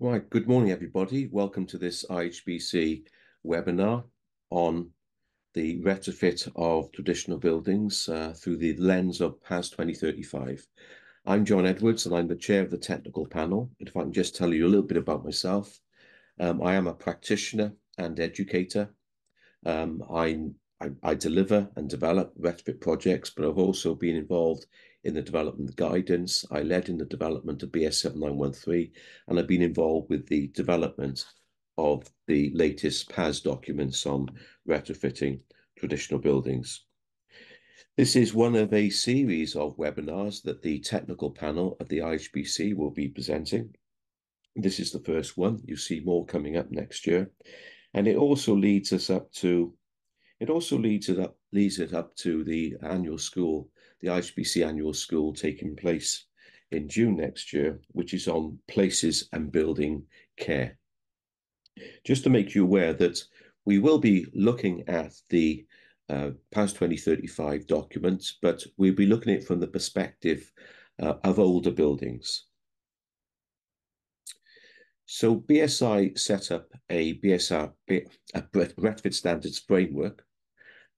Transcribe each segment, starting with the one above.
Right, good morning, everybody. Welcome to this IHBC webinar on the retrofit of traditional buildings through the lens of PAS 2035. I'm John Edwards, and I'm the chair of the technical panel. And if I can just tell you a little bit about myself, I am a practitioner and educator. I deliver and develop retrofit projects, but I've also been involved in the development guidance. I led in the development of BS 7913, and I've been involved with the development of the latest PAS documents on retrofitting traditional buildings. This is one of a series of webinars that the technical panel of the IHBC will be presenting. This is the first one. You see more coming up next year. And it also leads us up to it up to the annual school, the IHBC annual school taking place in June next year, which is on places and building care. Just to make you aware that we will be looking at the PAS 2035 documents, but we'll be looking at it from the perspective of older buildings. So BSI set up a retrofit standards framework,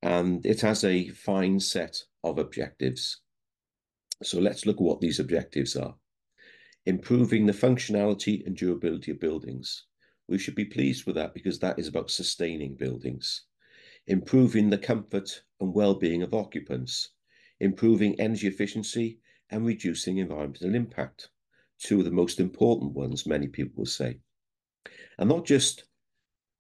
and it has a fine set of objectives. So let's look at what these objectives are. Improving the functionality and durability of buildings. We should be pleased with that because that is about sustaining buildings. Improving the comfort and well-being of occupants. Improving energy efficiency and reducing environmental impact. Two of the most important ones, many people will say. And not just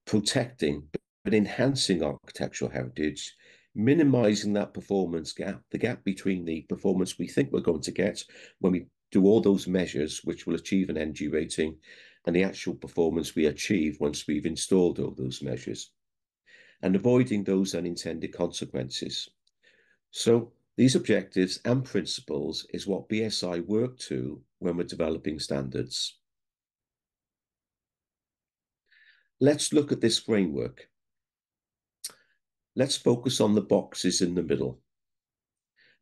protecting, but enhancing architectural heritage, minimizing that performance gap, the gap between the performance we think we're going to get when we do all those measures, which will achieve an energy rating, and the actual performance we achieve once we've installed all those measures, and avoiding those unintended consequences. So these objectives and principles is what BSI work to when we're developing standards. Let's look at this framework. Let's focus on the boxes in the middle.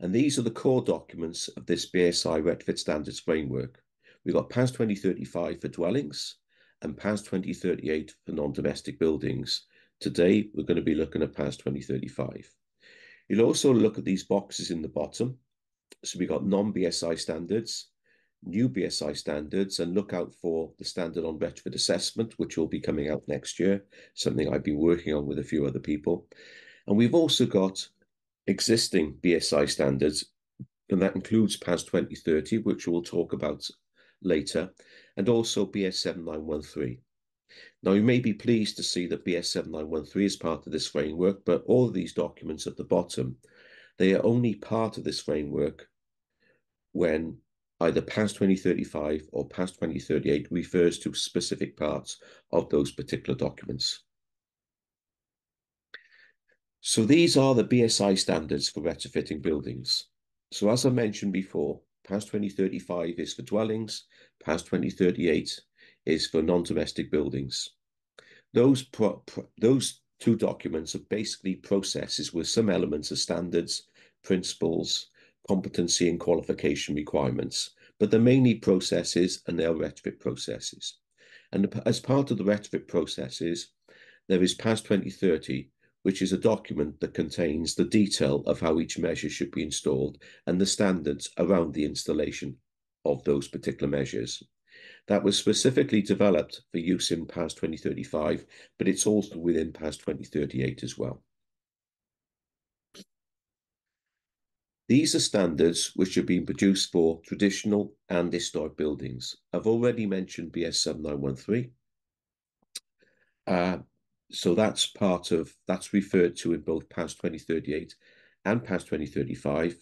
And these are the core documents of this BSI Retrofit Standards Framework. We've got PAS 2035 for dwellings and PAS 2038 for non-domestic buildings. Today, we're going to be looking at PAS 2035. You'll also look at these boxes in the bottom. So we've got non-BSI standards, new BSI standards, and look out for the standard on retrofit assessment, which will be coming out next year, something I've been working on with a few other people. And we've also got existing BSI standards, and that includes PAS 2030, which we'll talk about later, and also BS 7913. Now, you may be pleased to see that BS 7913 is part of this framework, but all of these documents at the bottom, they are only part of this framework when either PAS 2035 or PAS 2038 refers to specific parts of those particular documents. So these are the BSI standards for retrofitting buildings. So as I mentioned before, PAS 2035 is for dwellings, PAS 2038 is for non-domestic buildings. Those two documents are basically processes with some elements of standards, principles, competency and qualification requirements, but they're mainly processes and they're retrofit processes. And as part of the retrofit processes, there is PAS 2030, which is a document that contains the detail of how each measure should be installed and the standards around the installation of those particular measures. That was specifically developed for use in PAS 2035, but it's also within PAS 2038 as well. These are standards which have been produced for traditional and historic buildings. I've already mentioned BS 7913. So that's referred to in both PAS 2038 and PAS 2035.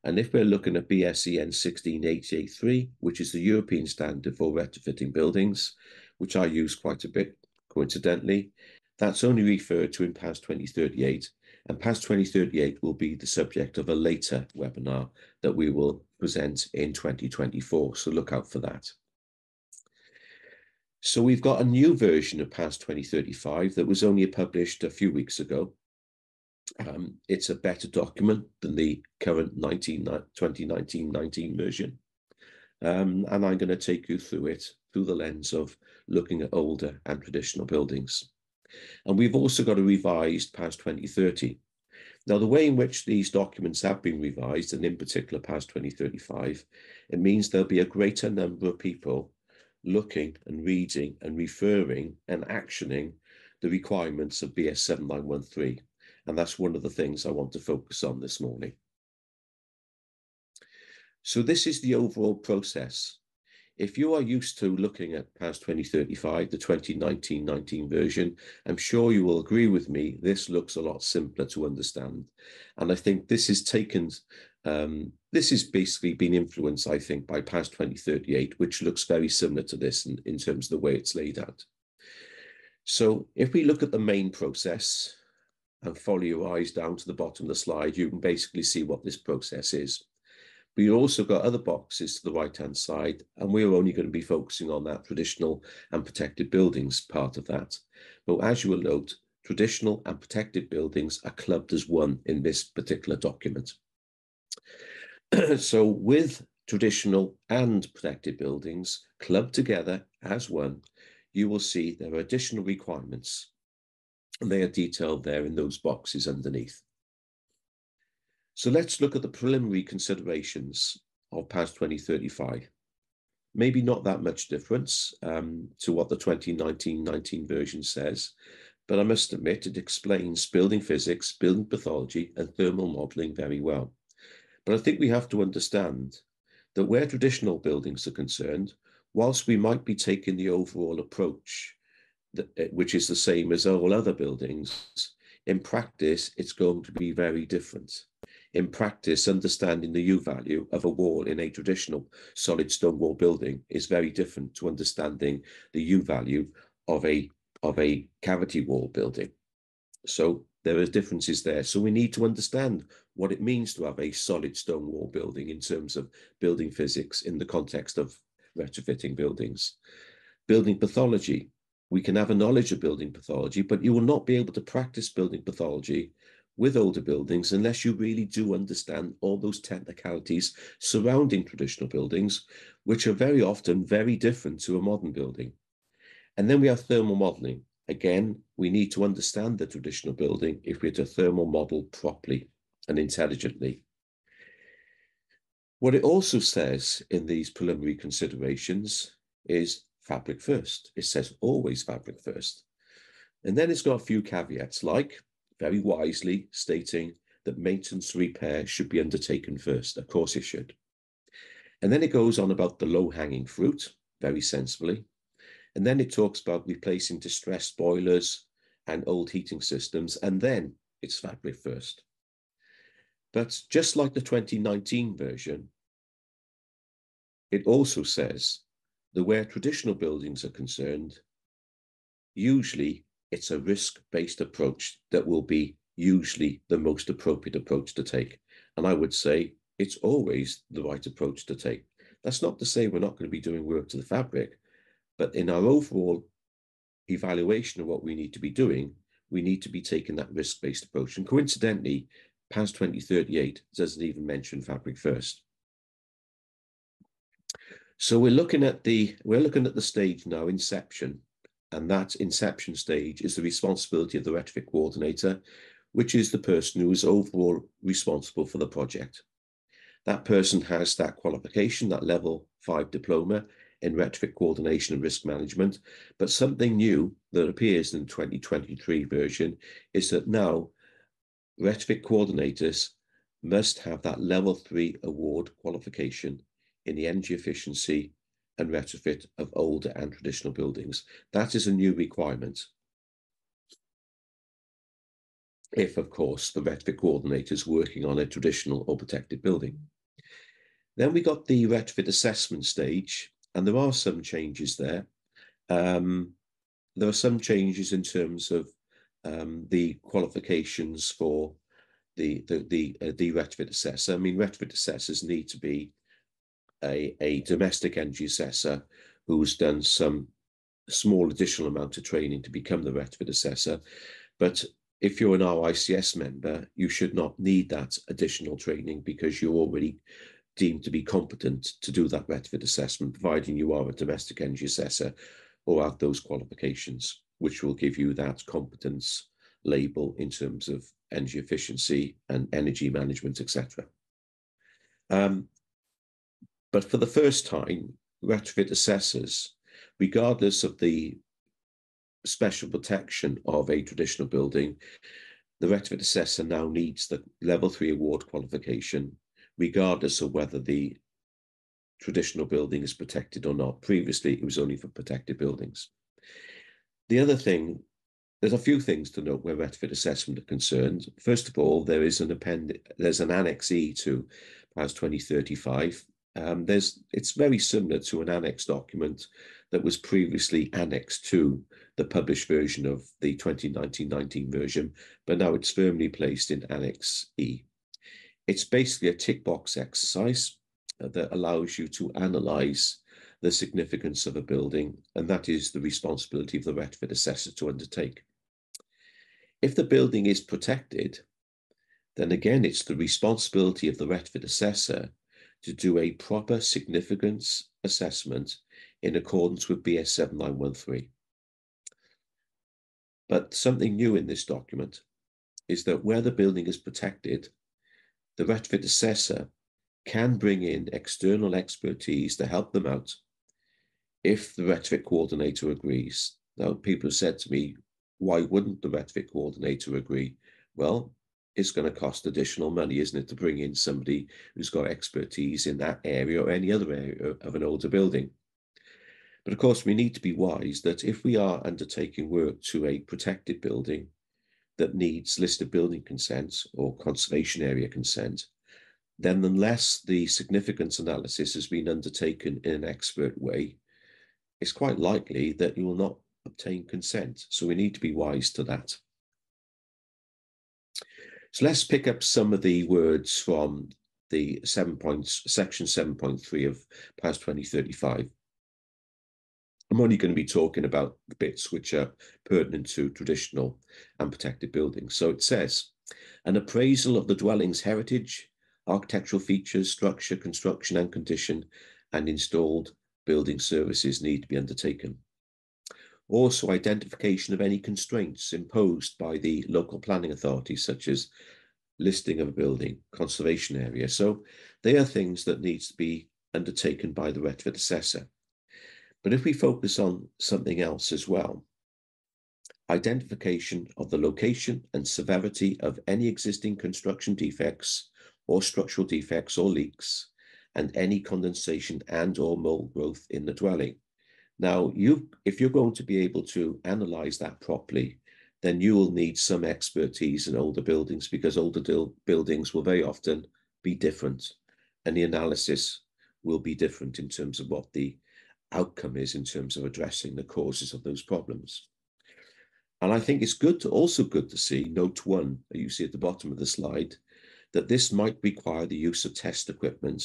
And if we're looking at BSEN 16883, which is the European standard for retrofitting buildings, which I use quite a bit, coincidentally, that's only referred to in PAS 2038. And PAS 2038 will be the subject of a later webinar that we will present in 2024. So look out for that. So we've got a new version of PAS 2035 that was only published a few weeks ago. It's a better document than the current 2019-19 version. And I'm going to take you through it. through the lens of looking at older and traditional buildings. And we've also got a revised PAS 2030. Now, the way in which these documents have been revised, and in particular PAS 2035, it means there'll be a greater number of people looking and reading and referring and actioning the requirements of BS 7913. And that's one of the things I want to focus on this morning. So this is the overall process. If you are used to looking at PAS 2035, the 2019 version, I'm sure you will agree with me, this looks a lot simpler to understand. And I think this is this has basically been influenced, I think, by PAS 2038, which looks very similar to this in terms of the way it's laid out. So if we look at the main process and follow your eyes down to the bottom of the slide, you can basically see what this process is. But you've also got other boxes to the right-hand side, and we're only going to be focusing on that traditional and protected buildings part of that. But as you will note, traditional and protected buildings are clubbed as one in this particular document. So with traditional and protected buildings clubbed together as one, you will see there are additional requirements, and they are detailed there in those boxes underneath. So let's look at the preliminary considerations of PAS 2035. Maybe not that much difference to what the 2019 version says, but I must admit it explains building physics, building pathology, and thermal modeling very well. But I think we have to understand that where traditional buildings are concerned, whilst we might be taking the overall approach, which is the same as all other buildings, in practice, it's going to be very different. In practice, understanding the U value of a wall in a traditional solid stone wall building is very different to understanding the U value of a cavity wall building. So there are differences there. So we need to understand what it means to have a solid stone wall building in terms of building physics in the context of retrofitting buildings. Building pathology. We can have a knowledge of building pathology, but you will not be able to practice building pathology with older buildings unless you really do understand all those technicalities surrounding traditional buildings, which are very often very different to a modern building. And then we have thermal modeling. Again, we need to understand the traditional building if we're to thermal model properly and intelligently. What it also says in these preliminary considerations is fabric first. It says always fabric first. And then it's got a few caveats, like very wisely stating that maintenance repair should be undertaken first. Of course it should. And then it goes on about the low-hanging fruit, very sensibly. And then it talks about replacing distressed boilers and old heating systems, and then it's fabric first. But just like the 2019 version, it also says that where traditional buildings are concerned, usually it's a risk-based approach that will be usually the most appropriate approach to take. And I would say it's always the right approach to take. That's not to say we're not going to be doing work to the fabric, but in our overall evaluation of what we need to be doing, we need to be taking that risk-based approach. And coincidentally, PAS 2038 doesn't even mention fabric first. So we're looking at the stage now, inception. And that inception stage is the responsibility of the retrofit coordinator, which is the person who is overall responsible for the project. That person has that qualification, that level 5 diploma in retrofit coordination and risk management. But something new that appears in the 2023 version is that now retrofit coordinators must have that level 3 award qualification in the energy efficiency and retrofit of older and traditional buildings. That is a new requirement. If, of course, the retrofit coordinator is working on a traditional or protected building. Then we got the retrofit assessment stage, and there are some changes there. There are some changes in terms of the qualifications for the retrofit assessor. I mean, retrofit assessors need to be a domestic energy assessor who's done some small additional amount of training to become the retrofit assessor. But if you're an RICS member, you should not need that additional training because you're already deemed to be competent to do that retrofit assessment, providing you are a domestic energy assessor or have those qualifications, which will give you that competence label in terms of energy efficiency and energy management, etc. But for the first time, retrofit assessors, regardless of the special protection of a traditional building, the retrofit assessor now needs the level 3 award qualification, regardless of whether the traditional building is protected or not. Previously, it was only for protected buildings. The other thing, there's a few things to note where retrofit assessment are concerned. First of all, there's an Annex E to PAS 2035. It's very similar to an annex document that was previously annexed to the published version of the 2019-19 version, but now it's firmly placed in Annex E. It's basically a tick box exercise that allows you to analyze the significance of a building, and that is the responsibility of the retrofit assessor to undertake. If the building is protected, then again, it's the responsibility of the retrofit assessor to do a proper significance assessment in accordance with BS 7913. But something new in this document is that where the building is protected, the retrofit assessor can bring in external expertise to help them out if the retrofit coordinator agrees. Now, people have said to me, why wouldn't the retrofit coordinator agree? Well, it's going to cost additional money, isn't it, to bring in somebody who's got expertise in that area or any other area of an older building. But of course, we need to be wise that if we are undertaking work to a protected building that needs listed building consent or conservation area consent, then unless the significance analysis has been undertaken in an expert way, it's quite likely that you will not obtain consent. So we need to be wise to that. So let's pick up some of the words from the section 7.3 of PAS 2035. I'm only going to be talking about the bits which are pertinent to traditional and protected buildings. So it says, an appraisal of the dwelling's heritage, architectural features, structure, construction and condition, and installed building services need to be undertaken. Also, identification of any constraints imposed by the local planning authority, such as listing of a building, conservation area. So they are things that needs to be undertaken by the retrofit assessor. But if we focus on something else as well, identification of the location and severity of any existing construction defects or structural defects or leaks, and any condensation and or mold growth in the dwelling. Now, if you're going to be able to analyze that properly, then you will need some expertise in older buildings, because older buildings will very often be different, and the analysis will be different in terms of what the outcome is in terms of addressing the causes of those problems. And I think it's also good to see note 1 that you see at the bottom of the slide, that this might require the use of test equipment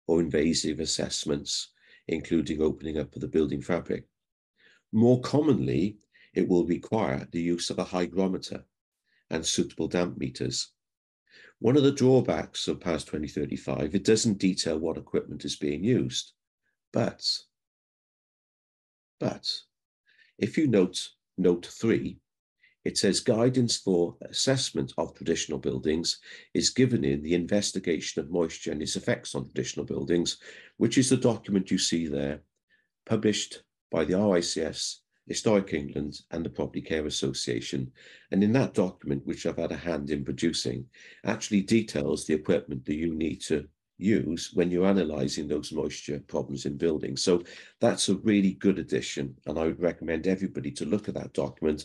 or invasive assessments, including opening up of the building fabric. More commonly, it will require the use of a hygrometer and suitable damp meters. One of the drawbacks of PAS 2035, it doesn't detail what equipment is being used, but if you note 3, it says guidance for assessment of traditional buildings is given in the investigation of moisture and its effects on traditional buildings, which is the document you see there, published by the RICS, Historic England and the Property Care Association. And in that document, which I've had a hand in producing, actually details the equipment that you need to use when you're analysing those moisture problems in buildings. So that's a really good addition, and I would recommend everybody to look at that document,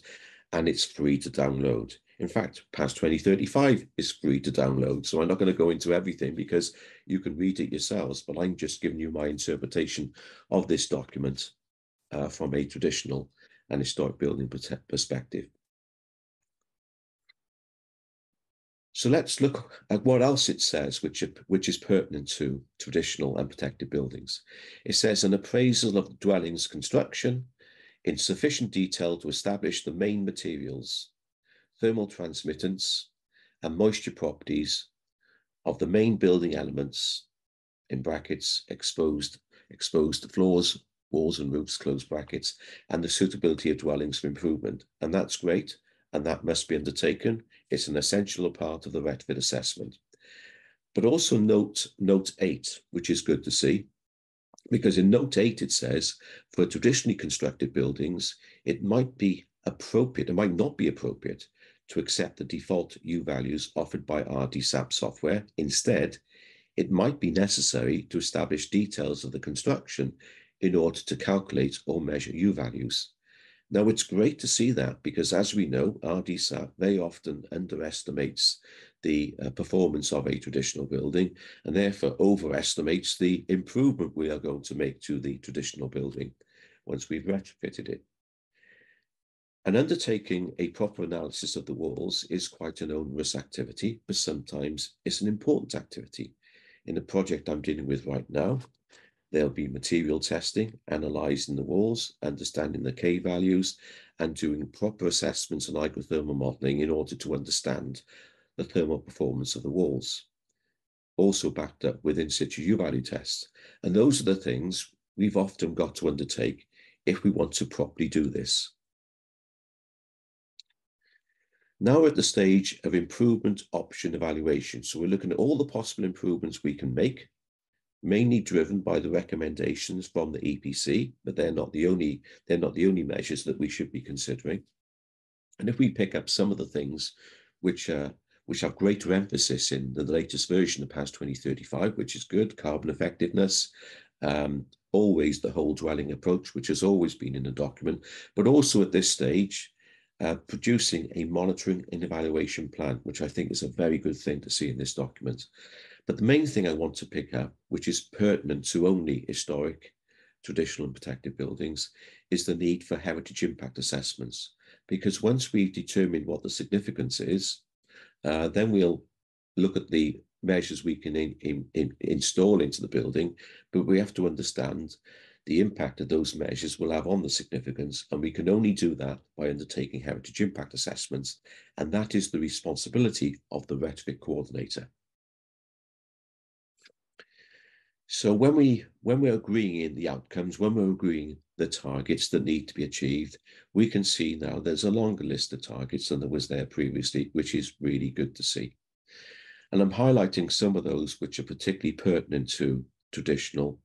and it's free to download. In fact, PAS 2035 is free to download, so I'm not going to go into everything because you can read it yourselves, but I'm just giving you my interpretation of this document from a traditional and historic building perspective. So let's look at what else it says, which is pertinent to traditional and protected buildings. It says an appraisal of the dwelling's construction in sufficient detail to establish the main materials, thermal transmittance, and moisture properties of the main building elements in brackets, exposed floors, walls and roofs, close brackets, and the suitability of dwellings for improvement. And that's great, and that must be undertaken. It's an essential part of the retrofit assessment. But also note 8, which is good to see, because in note 8 it says, for traditionally constructed buildings, it might be appropriate, it might not be appropriate to accept the default U values offered by RDSAP software. Instead, it might be necessary to establish details of the construction in order to calculate or measure U values. Now, it's great to see that because, as we know, RDSAP very often underestimates the performance of a traditional building and therefore overestimates the improvement we are going to make to the traditional building once we've retrofitted it. And undertaking a proper analysis of the walls is quite an onerous activity, but sometimes it's an important activity. In the project I'm dealing with right now, there'll be material testing, analysing the walls, understanding the K values, and doing proper assessments and hydrothermal modelling in order to understand the thermal performance of the walls. Also backed up with in situ U value tests. And those are the things we've often got to undertake if we want to properly do this. Now we're at the stage of improvement option evaluation. So we're looking at all the possible improvements we can make, mainly driven by the recommendations from the EPC, but they're not the only measures that we should be considering. And if we pick up some of the things which have greater emphasis in the latest version of PAS 2035, which is good, carbon effectiveness, always the whole dwelling approach, which has always been in the document, but also at this stage, producing a monitoring and evaluation plan, which I think is a very good thing to see in this document. But the main thing I want to pick up, which is pertinent to only historic, traditional and protected buildings, is the need for heritage impact assessments. Because once we've determined what the significance is, then we'll look at the measures we can install into the building, but we have to understand the impact that those measures will have on the significance, and we can only do that by undertaking heritage impact assessments, and that is the responsibility of the retrofit coordinator. So when we're agreeing in the outcomes, when we're agreeing the targets that need to be achieved, we can see now there's a longer list of targets than there was there previously, which is really good to see. And I'm highlighting some of those which are particularly pertinent to traditional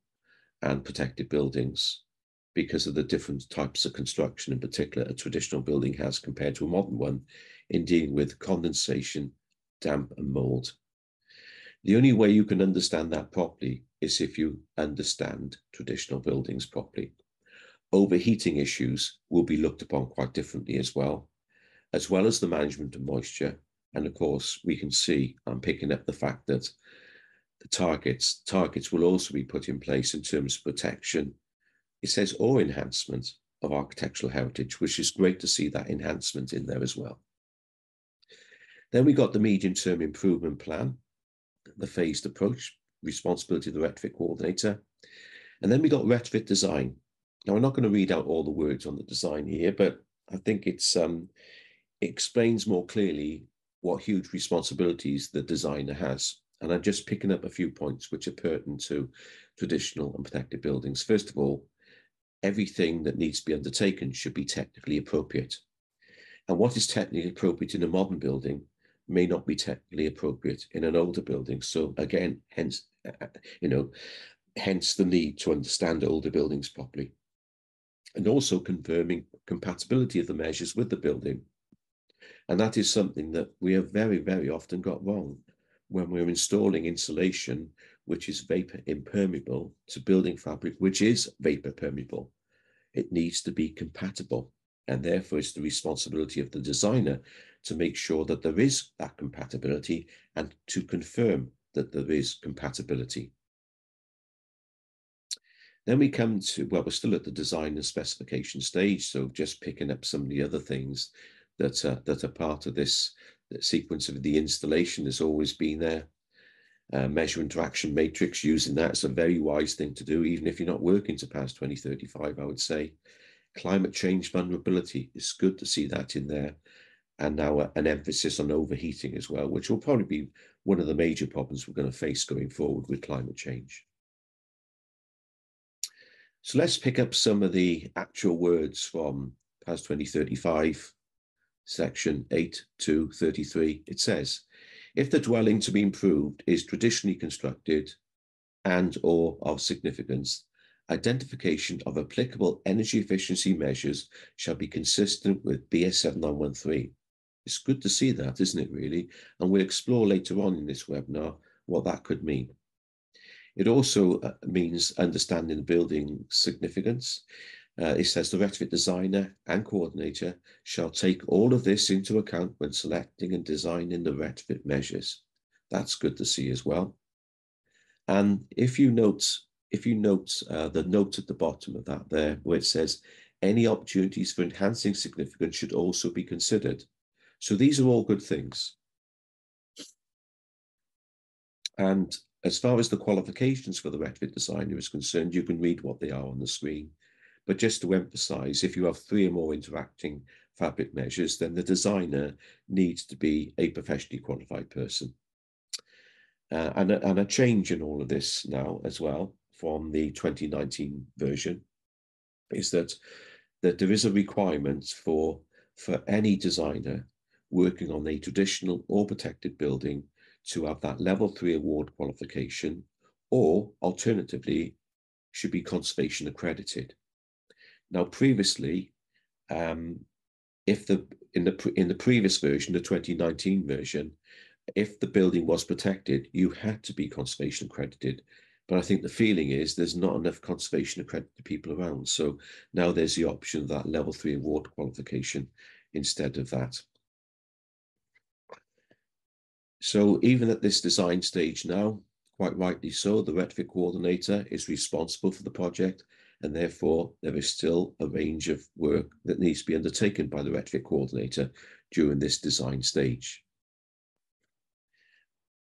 and protected buildings because of the different types of construction, in particular a traditional building has compared to a modern one in dealing with condensation, damp and mold. The only way you can understand that properly is if you understand traditional buildings properly. Overheating issues will be looked upon quite differently as well as the management of moisture. And of course, we can see, I'm picking up the fact that the targets will also be put in place in terms of protection. It says or enhancement of architectural heritage, which is great to see that enhancement in there as well. Then we got the medium-term improvement plan, the phased approach, responsibility of the retrofit coordinator. And then we got retrofit design. Now, I'm not going to read out all the words on the design here, but I think it explains more clearly what huge responsibilities the designer has. And I'm just picking up a few points which are pertinent to traditional and protected buildings. First of all, everything that needs to be undertaken should be technically appropriate. And what is technically appropriate in a modern building may not be technically appropriate in an older building. So again, hence the need to understand older buildings properly. And also confirming compatibility of the measures with the building. And that is something that we have very, very often got wrong when we're installing insulation, which is vapor impermeable, to building fabric, which is vapor permeable. It needs to be compatible. And therefore, it's the responsibility of the designer to make sure that there is that compatibility and to confirm that there is compatibility. Then we come to, well, we're still at the design and specification stage, so just picking up some of the other things that are part of this sequence of the installation has always been there. Measure interaction matrix, using that is a very wise thing to do, even if you're not working to PAS 2035, I would say. Climate change vulnerability, it's good to see that in there. And now an emphasis on overheating as well, which will probably be one of the major problems we're going to face going forward with climate change. So let's pick up some of the actual words from PAS 2035, section 8 to 33. It says, if the dwelling to be improved is traditionally constructed and or of significance, identification of applicable energy efficiency measures shall be consistent with BS 7913. It's good to see that, isn't it, really? And we'll explore later on in this webinar what that could mean. It also means understanding the building significance. It says the retrofit designer and coordinator shall take all of this into account when selecting and designing the retrofit measures. That's good to see as well. And if you note the note at the bottom of that there, where it says any opportunities for enhancing significance should also be considered. So these are all good things. And as far as the qualifications for the retrofit designer is concerned, you can read what they are on the screen. But just to emphasize, if you have 3 or more interacting fabric measures, then the designer needs to be a professionally qualified person. And a change in all of this now as well from the 2019 version is that there is a requirement for any designer working on a traditional or protected building to have that level 3 award qualification, or alternatively should be conservation accredited. Now, previously, if in the previous version, the 2019 version, if the building was protected, you had to be conservation accredited. But I think the feeling is there's not enough conservation accredited people around. So now there's the option of that level 3 award qualification instead of that. So even at this design stage now, quite rightly so, the retrofit coordinator is responsible for the project, and therefore there is still a range of work that needs to be undertaken by the retrofit coordinator during this design stage.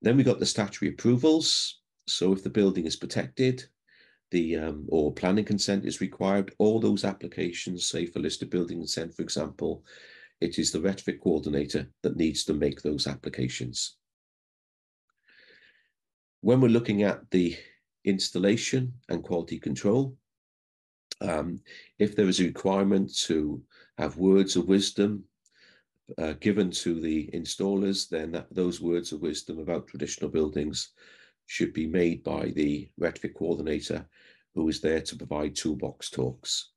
Then we got the statutory approvals. So if the building is protected, or planning consent is required, all those applications, say for listed building consent, for example, it is the retrofit coordinator that needs to make those applications. When we're looking at the installation and quality control, if there is a requirement to have words of wisdom given to the installers, then those words of wisdom about traditional buildings should be made by the retrofit coordinator, who is there to provide toolbox talks.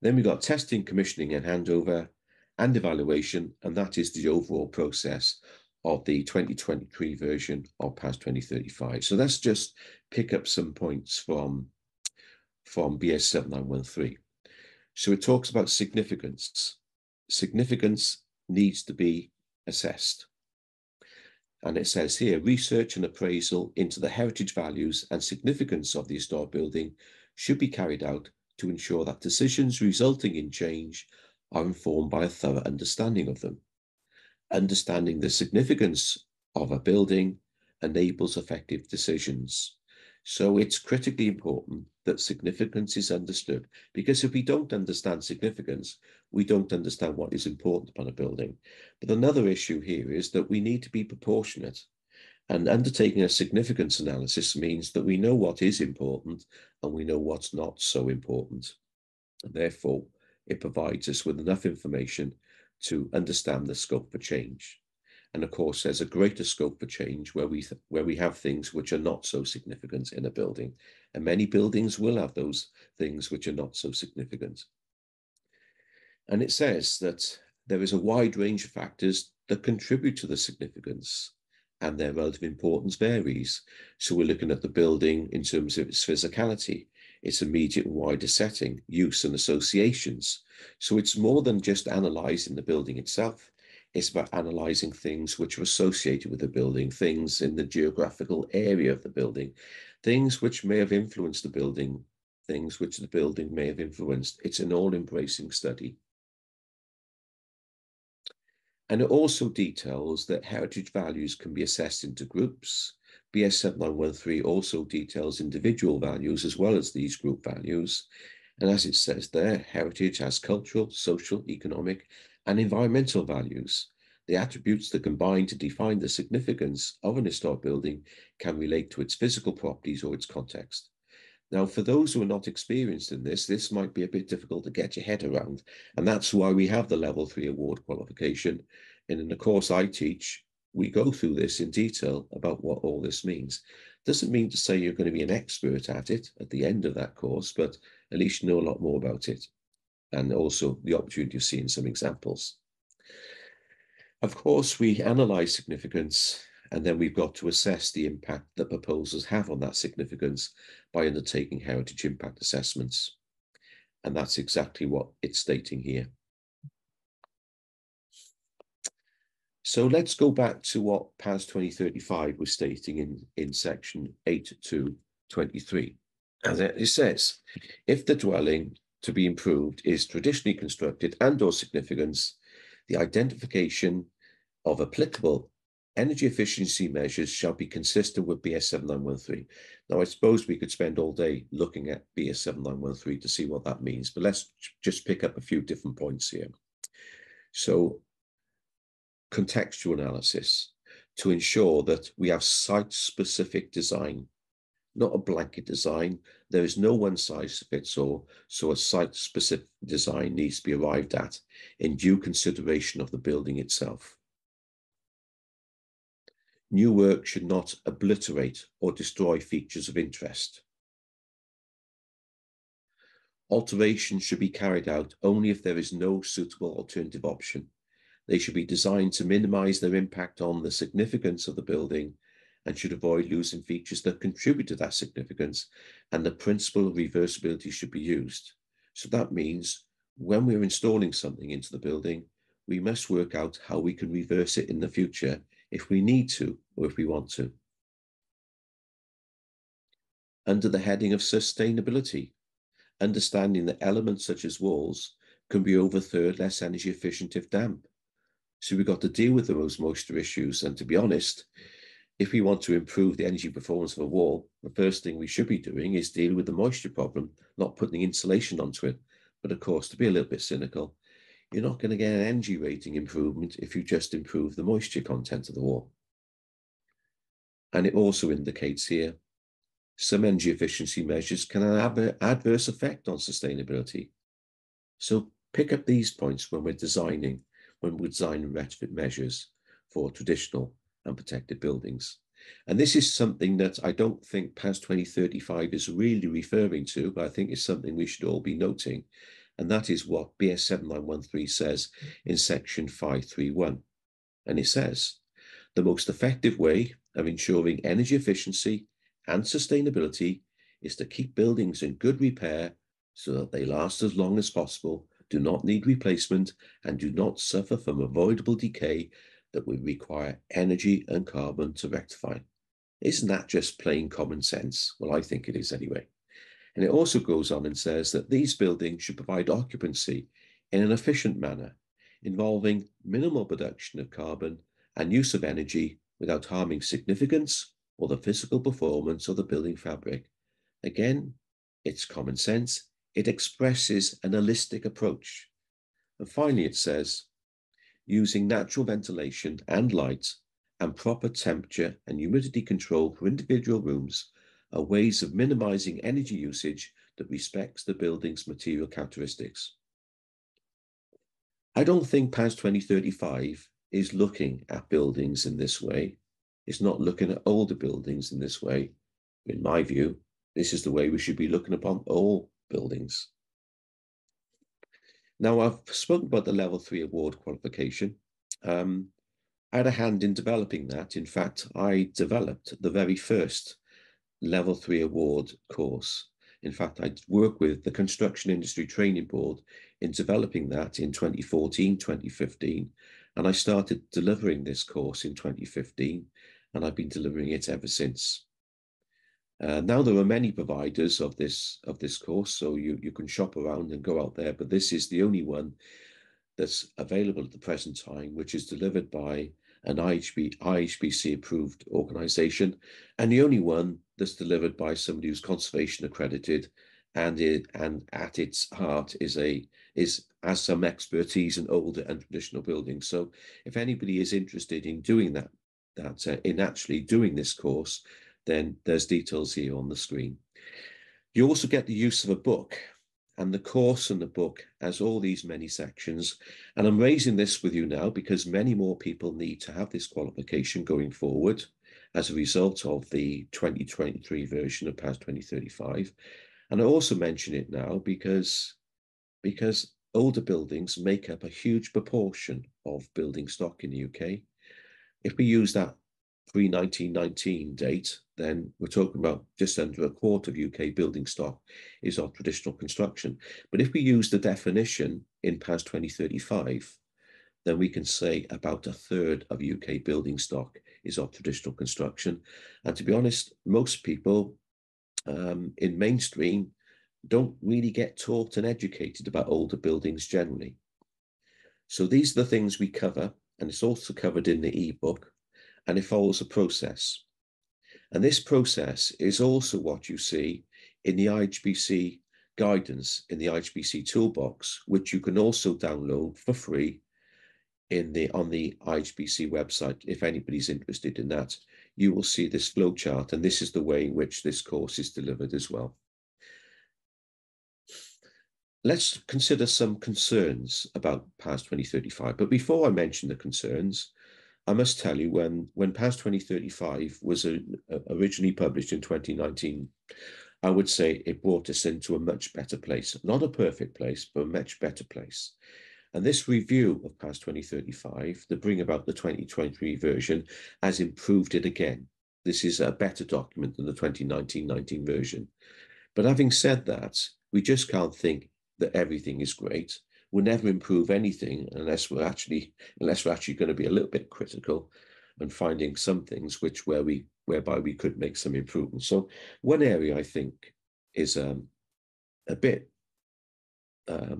Then we've got testing, commissioning, and handover, and evaluation, and that is the overall process of the 2023 version of PAS 2035. So let's just pick up some points from BS 7913. So it talks about significance. Significance needs to be assessed. And it says here, research and appraisal into the heritage values and significance of the historic building should be carried out to ensure that decisions resulting in change are informed by a thorough understanding of them. Understanding the significance of a building enables effective decisions. So it's critically important that significance is understood, because if we don't understand significance, we don't understand what is important upon a building. But another issue here is that we need to be proportionate, and undertaking a significance analysis means that we know what is important and we know what's not so important. And therefore, it provides us with enough information to understand the scope for change. And of course, there's a greater scope for change where we have things which are not so significant in a building. And many buildings will have those things which are not so significant. And it says that there is a wide range of factors that contribute to the significance, and their relative importance varies. So we're looking at the building in terms of its physicality, its immediate and wider setting, use and associations. So it's more than just analysing the building itself. It's about analysing things which are associated with the building, things in the geographical area of the building, things which may have influenced the building, things which the building may have influenced. It's an all-embracing study. And it also details that heritage values can be assessed into groups. BS 7913 also details individual values as well as these group values. And as it says there, heritage has cultural, social, economic, and environmental values. The attributes that combine to define the significance of an historic building can relate to its physical properties or its context. Now, for those who are not experienced in this might be a bit difficult to get your head around. And that's why we have the Level 3 award qualification. And in the course I teach, we go through this in detail about what all this means. Doesn't mean to say you're going to be an expert at it at the end of that course, but at least you know a lot more about it. And also the opportunity of seeing some examples. Of course, we analyze significance, and then we've got to assess the impact that proposals have on that significance by undertaking heritage impact assessments. And that's exactly what it's stating here. So let's go back to what PAS 2035 was stating in section 8.2.23. As it says, if the dwelling to be improved is traditionally constructed and/or significance, the identification of applicable energy efficiency measures shall be consistent with BS 7913. Now, I suppose we could spend all day looking at BS 7913 to see what that means, but let's just pick up a few different points here. So, contextual analysis to ensure that we have site-specific design, not a blanket design. There is no one size fits all, so a site-specific design needs to be arrived at in due consideration of the building itself. New work should not obliterate or destroy features of interest. Alterations should be carried out only if there is no suitable alternative option. They should be designed to minimize their impact on the significance of the building and should avoid losing features that contribute to that significance, and the principle of reversibility should be used. So that means when we're installing something into the building, we must work out how we can reverse it in the future if we need to or if we want to. Under the heading of sustainability, understanding that elements such as walls can be over a third less energy efficient if damp. So we've got to deal with those moisture issues. And to be honest, if we want to improve the energy performance of a wall, the first thing we should be doing is deal with the moisture problem, not putting insulation onto it. But of course, to be a little bit cynical, you're not going to get an energy rating improvement if you just improve the moisture content of the wall. And it also indicates here, some energy efficiency measures can have an adverse effect on sustainability. So pick up these points when we're designing retrofit measures for traditional and protected buildings. And this is something that I don't think PAS 2035 is really referring to, but I think it's something we should all be noting. And that is what BS 7913 says in section 531. And it says, the most effective way of ensuring energy efficiency and sustainability is to keep buildings in good repair so that they last as long as possible, do not need replacement, and do not suffer from avoidable decay that would require energy and carbon to rectify. Isn't that just plain common sense? Well, I think it is anyway. And it also goes on and says that these buildings should provide occupancy in an efficient manner, involving minimal production of carbon and use of energy without harming significance or the physical performance of the building fabric. Again, it's common sense. It expresses an holistic approach. And finally, it says, using natural ventilation and light and proper temperature and humidity control for individual rooms are ways of minimizing energy usage that respects the building's material characteristics. I don't think PAS 2035 is looking at buildings in this way. It's not looking at older buildings in this way. In my view, this is the way we should be looking upon all buildings. Now, I've spoken about the Level 3 award qualification. I had a hand in developing that. In fact, I developed the very first Level 3 award course. In fact, I worked with the Construction Industry Training Board in developing that in 2014, 2015, and I started delivering this course in 2015, and I've been delivering it ever since. Now there are many providers of this course, so you can shop around and go out there, but this is the only one that's available at the present time, which is delivered by an IHBC approved organization, and the only one that's delivered by somebody who's conservation accredited, and at its heart has some expertise in older and traditional buildings. So if anybody is interested in doing in actually doing this course, then there's details here on the screen. You also get the use of a book, and the course and the book has all these many sections. And I'm raising this with you now because many more people need to have this qualification going forward as a result of the 2023 version of PAS 2035. And I also mention it now because older buildings make up a huge proportion of building stock in the UK. If we use that pre-1919 date, then we're talking about just under a quarter of UK building stock is of traditional construction. But if we use the definition in PAS 2035, then we can say about a third of UK building stock is of traditional construction. And to be honest, most people in mainstream don't really get taught and educated about older buildings generally. So these are the things we cover, and it's also covered in the ebook, and it follows a process. And this process is also what you see in the IHBC guidance, in the IHBC toolbox, which you can also download for free on the IHBC website. If anybody's interested in that, you will see this flowchart, and this is the way in which this course is delivered as well. Let's consider some concerns about PAS 2035. But before I mention the concerns, I must tell you, when PAS 2035 was originally published in 2019, I would say it brought us into a much better place. Not a perfect place, but a much better place. And this review of PAS 2035, to bring about the 2023 version, has improved it again. This is a better document than the 2019 version. But having said that, we just can't think that everything is great. We'll never improve anything unless we're actually going to be a little bit critical and finding some things whereby we could make some improvements. So one area I think is a bit a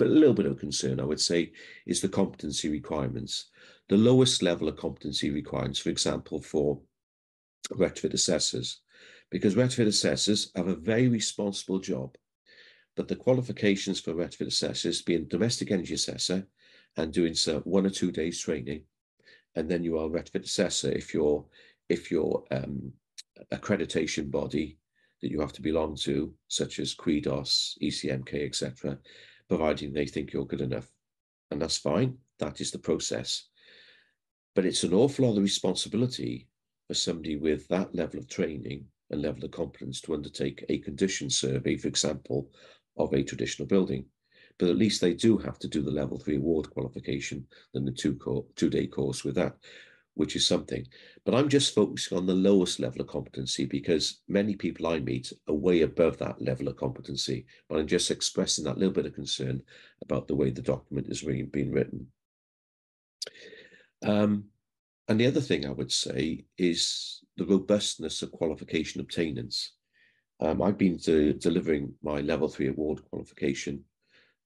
little bit of concern, I would say, is the competency requirements. The lowest level of competency requirements, for example, for retrofit assessors, because retrofit assessors have a very responsible job. But the qualifications for retrofit assessors, being domestic energy assessor and doing 1 or 2 days training, and then you are a retrofit assessor if your accreditation body that you have to belong to, such as QEDOS, ECMK, etc., providing they think you're good enough. And that's fine. That is the process. But it's an awful lot of responsibility for somebody with that level of training and level of competence to undertake a condition survey, for example, of a traditional building. But at least they do have to do the level 3 award qualification than the 2-day course with that, which is something. But I'm just focusing on the lowest level of competency because many people I meet are way above that level of competency. But I'm just expressing that little bit of concern about the way the document is being written. And the other thing I would say is the robustness of qualification obtainance. I've been delivering my level 3 award qualification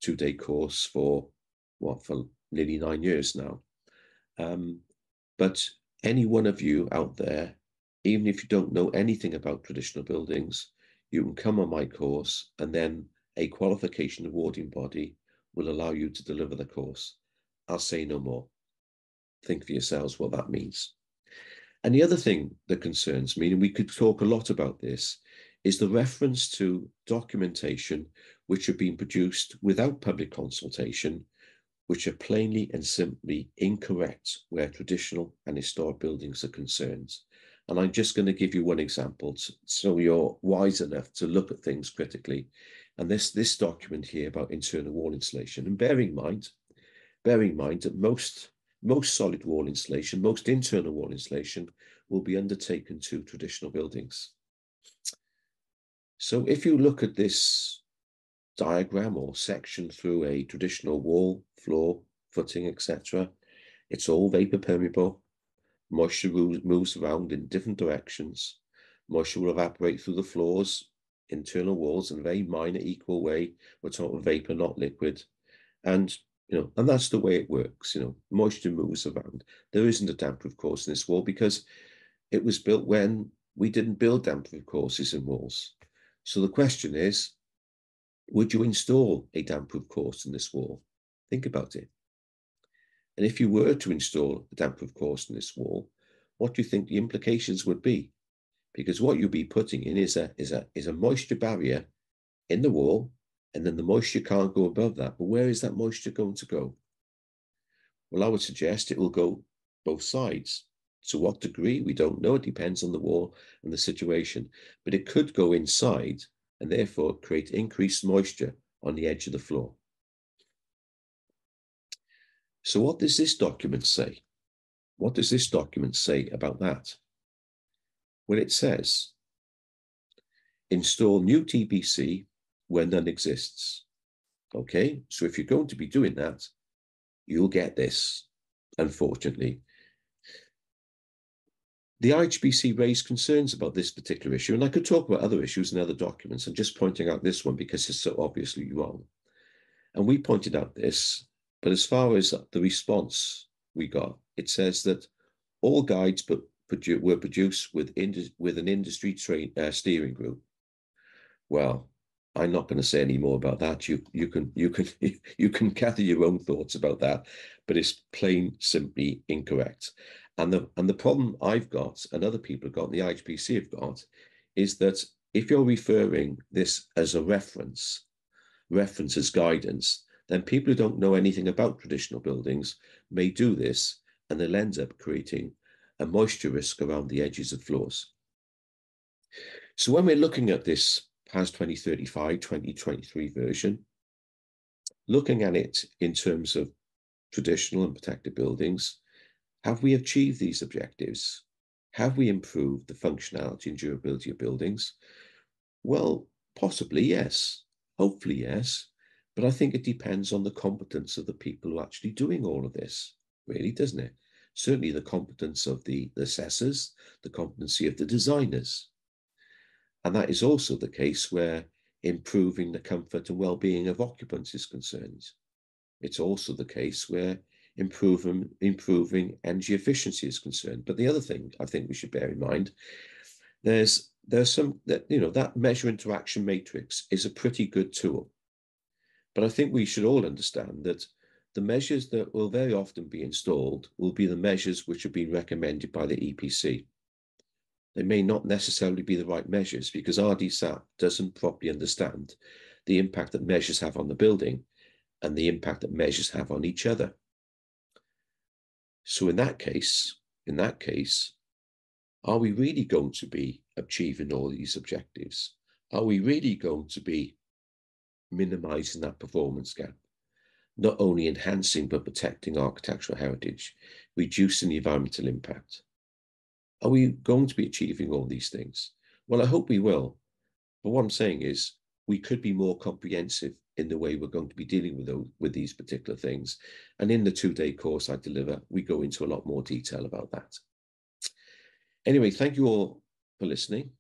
2-day course for nearly 9 years now. But any one of you out there, even if you don't know anything about traditional buildings, you can come on my course and then a qualification awarding body will allow you to deliver the course. I'll say no more. Think for yourselves what that means. And the other thing that concerns me, and we could talk a lot about this, is the reference to documentation which have been produced without public consultation, which are plainly and simply incorrect where traditional and historic buildings are concerned. And I'm just going to give you one example so you're wise enough to look at things critically. And this document here about internal wall insulation, and bearing in mind that most solid wall insulation, most internal wall insulation will be undertaken to traditional buildings. So if you look at this diagram or section through a traditional wall, floor, footing, etc., it's all vapor permeable. Moisture moves around in different directions. Moisture will evaporate through the floors, internal walls in a very minor equal way. We're talking vapor, not liquid. And and that's the way it works. Moisture moves around. There isn't a damp-proof course in this wall because it was built when we didn't build damp-proof courses in walls. So the question is, would you install a damp-proof course in this wall? Think about it. And if you were to install a damp-proof course in this wall, what do you think the implications would be? because what you'll be putting in is a moisture barrier in the wall, and then the moisture can't go above that. But where is that moisture going to go? Well, I would suggest it will go both sides. To what degree, we don't know. It depends on the wall and the situation. But it could go inside and therefore create increased moisture on the edge of the floor. So what does this document say? What does this document say about that? Well, it says, install new TBC where none exists. Okay, so if you're going to be doing that, you'll get this, unfortunately. The IHBC raised concerns about this particular issue, and I could talk about other issues in other documents. I'm just pointing out this one because it's so obviously wrong. And we pointed out this, but as far as the response we got, it says that all guides were produced with an industry steering group. Well, I'm not going to say any more about that. You can gather your own thoughts about that, but it's plain simply incorrect. And the problem I've got and other people have got, and the IHBC have got, is that if you're referring this as a reference as guidance, then people who don't know anything about traditional buildings may do this, and they'll end up creating a moisture risk around the edges of floors. So when we're looking at this PAS 2035, 2023 version, looking at it in terms of traditional and protected buildings, have we achieved these objectives? Have we improved the functionality and durability of buildings? Well, possibly yes. Hopefully yes. But I think it depends on the competence of the people who are actually doing all of this, really, doesn't it? Certainly the competence of the assessors, the competency of the designers. And that is also the case where improving the comfort and well-being of occupants is concerned. It's also the case where improving energy efficiency is concerned. But the other thing I think we should bear in mind, there's some that, that measure interaction matrix is a pretty good tool. But I think we should all understand that the measures that will very often be installed will be the measures which have been recommended by the EPC. They may not necessarily be the right measures because RDSAP doesn't properly understand the impact that measures have on the building and the impact that measures have on each other. So in that case, are we really going to be achieving all these objectives? Are we really going to be minimizing that performance gap? Not only enhancing but protecting architectural heritage, reducing the environmental impact. Are we going to be achieving all these things? Well, I hope we will. But what I'm saying is we could be more comprehensive in the way we're going to be dealing with these particular things. And in the 2-day course I deliver, we go into a lot more detail about that. Anyway, thank you all for listening.